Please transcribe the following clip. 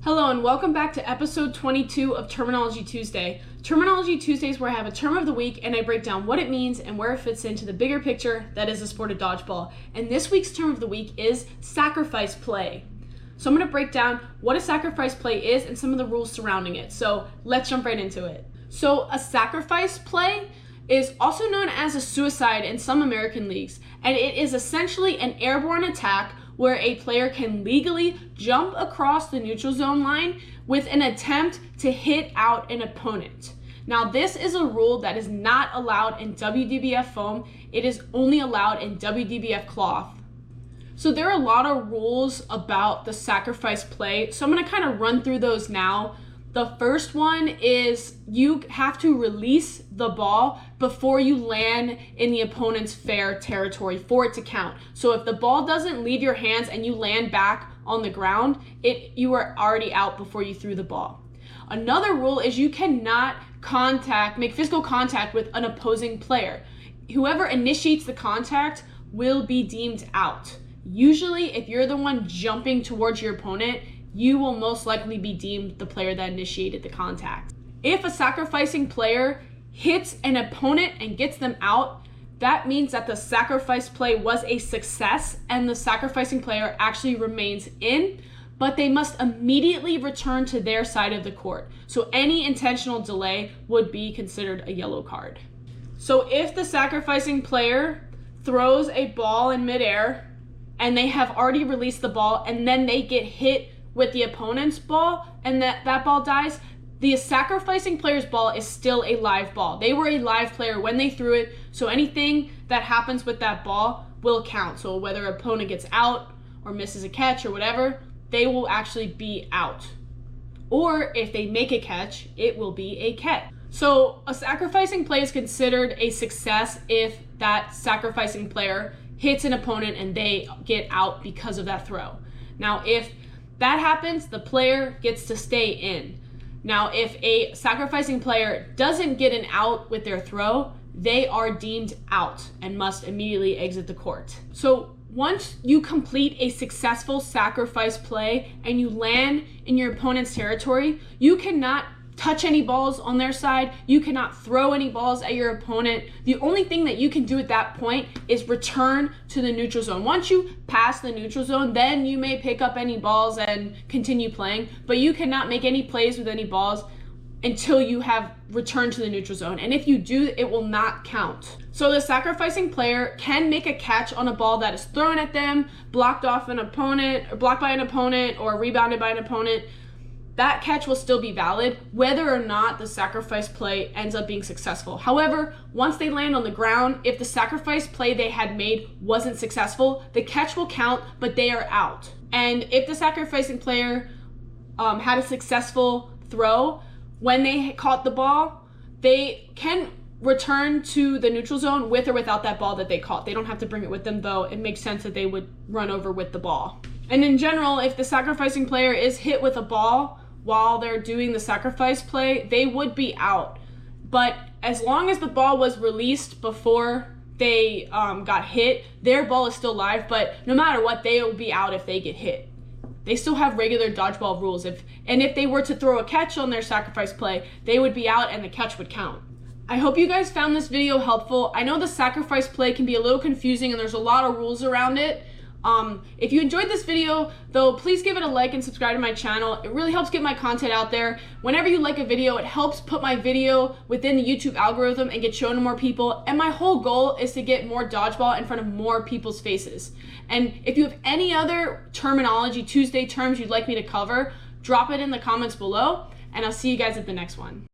Hello and welcome back to episode 22 of Terminology Tuesday. Terminology Tuesday is where I have a term of the week and I break down what it means and where it fits into the bigger picture that is the sport of dodgeball. And this week's term of the week is sacrifice play. So I'm going to break down what a sacrifice play is and some of the rules surrounding it. So let's jump right into it. So a sacrifice play is also known as a suicide in some American leagues, and it is essentially an airborne attack where a player can legally jump across the neutral zone line with an attempt to hit out an opponent. Now, this is a rule that is not allowed in WDBF foam. It is only allowed in WDBF cloth. So there are a lot of rules about the sacrifice play, so I'm going to kind of run through those now. The first one is you have to release the ball before you land in the opponent's fair territory for it to count. So if the ball doesn't leave your hands and you land back on the ground, you are already out before you threw the ball. Another rule is you cannot make physical contact with an opposing player. Whoever initiates the contact will be deemed out. Usually, if you're the one jumping towards your opponent, you will most likely be deemed the player that initiated the contact. If a sacrificing player hits an opponent and gets them out, that means that the sacrifice play was a success and the sacrificing player actually remains in, but they must immediately return to their side of the court. So any intentional delay would be considered a yellow card. So if the sacrificing player throws a ball in midair and they have already released the ball and then they get hit with the opponent's ball and that ball dies, the sacrificing player's ball is still a live ball. They were a live player when they threw it, so anything that happens with that ball will count. So whether an opponent gets out or misses a catch or whatever, they will actually be out. Or if they make a catch, it will be a catch. So a sacrificing play is considered a success if that sacrificing player hits an opponent and they get out because of that throw. Now, if that happens, the player gets to stay in. Now, if a sacrificing player doesn't get an out with their throw, they are deemed out and must immediately exit the court. So once you complete a successful sacrifice play and you land in your opponent's territory, you cannot touch any balls on their side. You cannot throw any balls at your opponent. The only thing that you can do at that point is return to the neutral zone. Once you pass the neutral zone, then you may pick up any balls and continue playing, but you cannot make any plays with any balls until you have returned to the neutral zone. And if you do, it will not count. So the sacrificing player can make a catch on a ball that is thrown at them, blocked by an opponent, or rebounded by an opponent. That catch will still be valid whether or not the sacrifice play ends up being successful. However, once they land on the ground, if the sacrifice play they had made wasn't successful, the catch will count, but they are out. And if the sacrificing player had a successful throw, when they caught the ball, they can return to the neutral zone with or without that ball that they caught. They don't have to bring it with them, though it makes sense that they would run over with the ball. And in general, if the sacrificing player is hit with a ball while they're doing the sacrifice play, they would be out. But as long as the ball was released before they got hit, their ball is still live, but no matter what, they will be out if they get hit. They still have regular dodgeball rules. If they were to throw a catch on their sacrifice play, they would be out and the catch would count. I hope you guys found this video helpful. I know the sacrifice play can be a little confusing and there's a lot of rules around it. If you enjoyed this video, though, please give it a like and subscribe to my channel. It really helps get my content out there. Whenever you like a video, it helps put my video within the YouTube algorithm and get shown to more people. And my whole goal is to get more dodgeball in front of more people's faces. And if you have any other Terminology Tuesday terms you'd like me to cover, drop it in the comments below, and I'll see you guys at the next one.